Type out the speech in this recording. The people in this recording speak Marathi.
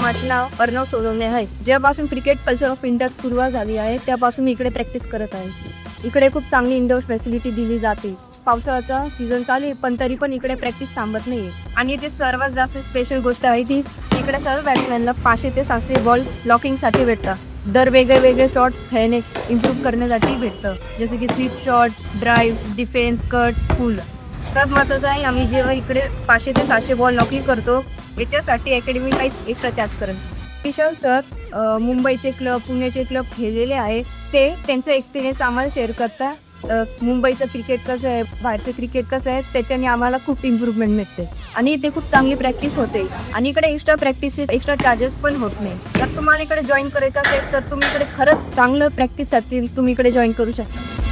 माझे नाव अर्णव सोनवणे आहे. जेव्हापासून क्रिकेट कल्चर ऑफ इंडिया सुरुवात झाली आहे त्यापासून मी इकडे प्रॅक्टिस करत आहे. इकडे खूप चांगली इंडोर फॅसिलिटी दिली जाते. पावसाळ्याचा सीझन चालू आहे पण तरी पण इकडे प्रॅक्टिस थांबत नाही आहे. आणि इथे सर्वात जास्त स्पेशल गोष्ट आहे ती इकडे सर्व बॅट्समॅनला 500 ते 700 बॉल ब्लॉकिंगसाठी भेटतात. दर वेगळे शॉट्स खेळणे इम्प्रूव्ह करण्यासाठी भेटतं, जसे की sweep shot, drive, defence, cut, pull. सर्वात महत्त्वाचं आहे आम्ही जेव्हा इकडे 500 ते 700 बॉल लॉकिंग करतो याच्यासाठी अकॅडमी काहीच एक्स्ट्रा चार्ज करत नाही. किशोर सर मुंबईचे क्लब, पुण्याचे क्लब खेळलेले आहे, ते त्यांचा एक्सपिरियन्स आम्हाला शेअर करतात. मुंबईचं क्रिकेट कसं आहे, बाहेरचं क्रिकेट कसं आहे, त्याच्याने आम्हाला खूप इम्प्रूव्हमेंट मिळते आणि इथे खूप चांगली प्रॅक्टिस होते. आणि इकडे एक्स्ट्रा चार्जेस पण होत नाही. जर तुम्हाला इकडे जॉईन करायचं असेल तर तुम्ही इकडे खरंच चांगलं प्रॅक्टिससाठी तुम्ही इकडे जॉईन करू शकता.